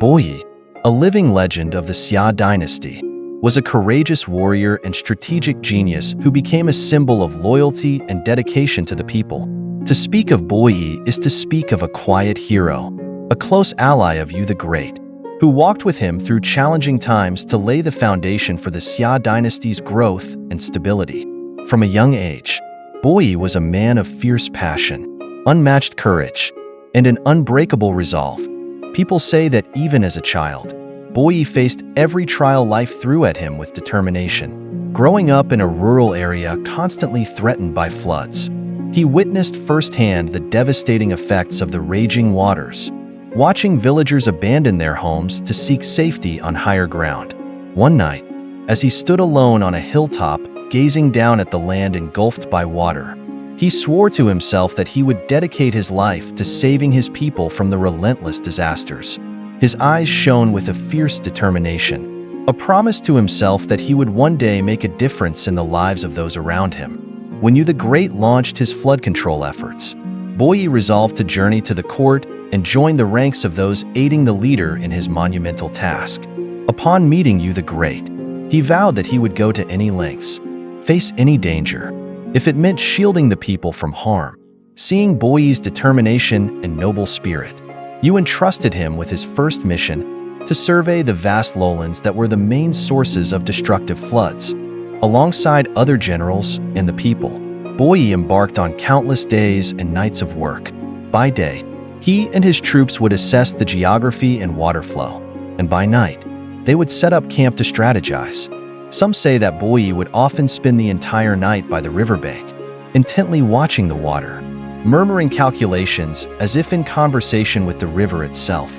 Boyi, a living legend of the Xia Dynasty, was a courageous warrior and strategic genius who became a symbol of loyalty and dedication to the people. To speak of Boyi is to speak of a quiet hero, a close ally of Yu the Great, who walked with him through challenging times to lay the foundation for the Xia Dynasty's growth and stability. From a young age, Boyi was a man of fierce passion, unmatched courage, and an unbreakable resolve. People say that even as a child, Boyi faced every trial life threw at him with determination. Growing up in a rural area constantly threatened by floods, he witnessed firsthand the devastating effects of the raging waters, watching villagers abandon their homes to seek safety on higher ground. One night, as he stood alone on a hilltop, gazing down at the land engulfed by water, he swore to himself that he would dedicate his life to saving his people from the relentless disasters. His eyes shone with a fierce determination, a promise to himself that he would one day make a difference in the lives of those around him. When Yu the Great launched his flood control efforts, Boyi resolved to journey to the court and join the ranks of those aiding the leader in his monumental task. Upon meeting Yu the Great, he vowed that he would go to any lengths, face any danger, if it meant shielding the people from harm. Seeing Boyi's determination and noble spirit, Yu entrusted him with his first mission to survey the vast lowlands that were the main sources of destructive floods. Alongside other generals and the people, Boyi embarked on countless days and nights of work. By day, he and his troops would assess the geography and water flow, and by night, they would set up camp to strategize. Some say that Boyi would often spend the entire night by the riverbank, intently watching the water, murmuring calculations as if in conversation with the river itself.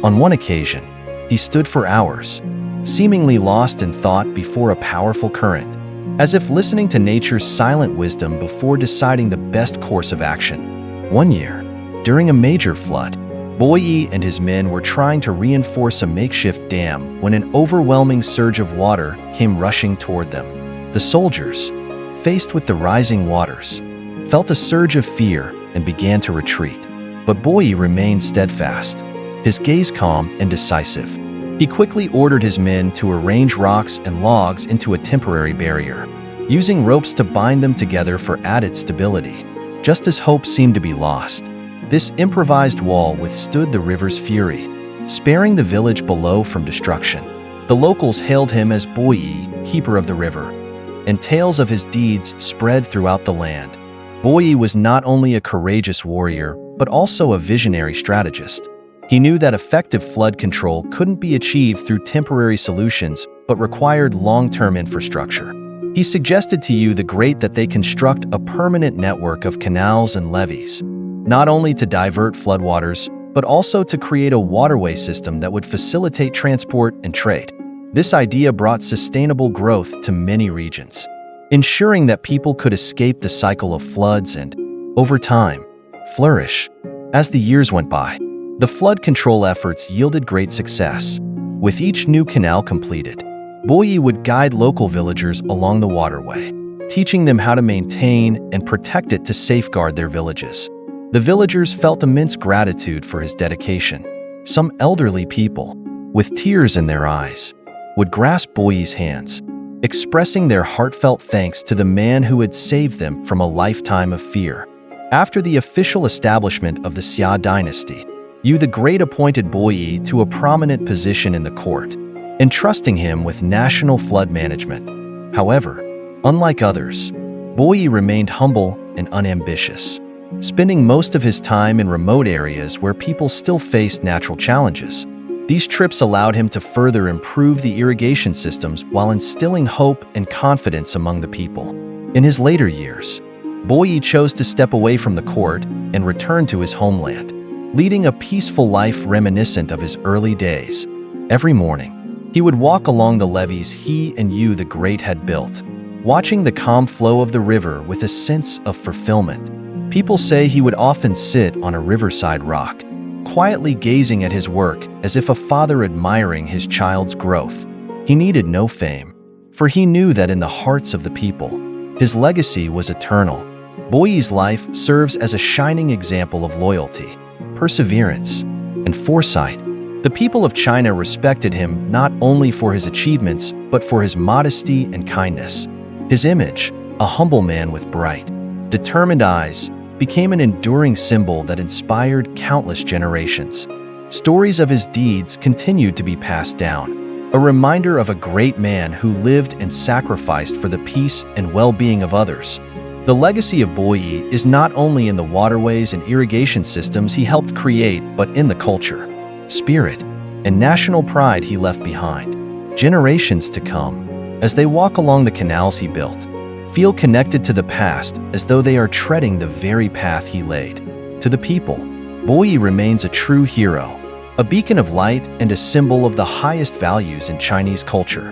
On one occasion, he stood for hours, seemingly lost in thought before a powerful current, as if listening to nature's silent wisdom before deciding the best course of action. One year, during a major flood, Boyi and his men were trying to reinforce a makeshift dam when an overwhelming surge of water came rushing toward them. The soldiers, faced with the rising waters, felt a surge of fear and began to retreat. But Boyi remained steadfast, his gaze calm and decisive. He quickly ordered his men to arrange rocks and logs into a temporary barrier, using ropes to bind them together for added stability. Just as hope seemed to be lost, this improvised wall withstood the river's fury, sparing the village below from destruction. The locals hailed him as Boyi, keeper of the river, and tales of his deeds spread throughout the land. Boyi was not only a courageous warrior, but also a visionary strategist. He knew that effective flood control couldn't be achieved through temporary solutions, but required long-term infrastructure. He suggested to Yu the Great that they construct a permanent network of canals and levees, not only to divert floodwaters, but also to create a waterway system that would facilitate transport and trade. This idea brought sustainable growth to many regions, ensuring that people could escape the cycle of floods and, over time, flourish. As the years went by, the flood control efforts yielded great success. With each new canal completed, Boyi would guide local villagers along the waterway, teaching them how to maintain and protect it to safeguard their villages. The villagers felt immense gratitude for his dedication. Some elderly people, with tears in their eyes, would grasp Boyi's hands, expressing their heartfelt thanks to the man who had saved them from a lifetime of fear. After the official establishment of the Xia Dynasty, Yu the Great appointed Boyi to a prominent position in the court, entrusting him with national flood management. However, unlike others, Boyi remained humble and unambitious, spending most of his time in remote areas where people still faced natural challenges. These trips allowed him to further improve the irrigation systems while instilling hope and confidence among the people. In his later years, Boyi chose to step away from the court and return to his homeland, leading a peaceful life reminiscent of his early days. Every morning, he would walk along the levees he and Yu the Great had built, watching the calm flow of the river with a sense of fulfillment. People say he would often sit on a riverside rock, quietly gazing at his work as if a father admiring his child's growth. He needed no fame, for he knew that in the hearts of the people, his legacy was eternal. Boyi's life serves as a shining example of loyalty, perseverance, and foresight. The people of China respected him not only for his achievements, but for his modesty and kindness. His image, a humble man with bright, determined eyes, became an enduring symbol that inspired countless generations. Stories of his deeds continued to be passed down, a reminder of a great man who lived and sacrificed for the peace and well-being of others. The legacy of Boyi is not only in the waterways and irrigation systems he helped create, but in the culture, spirit, and national pride he left behind. Generations to come, as they walk along the canals he built, feel connected to the past as though they are treading the very path he laid. To the people, Boyi remains a true hero, a beacon of light and a symbol of the highest values in Chinese culture.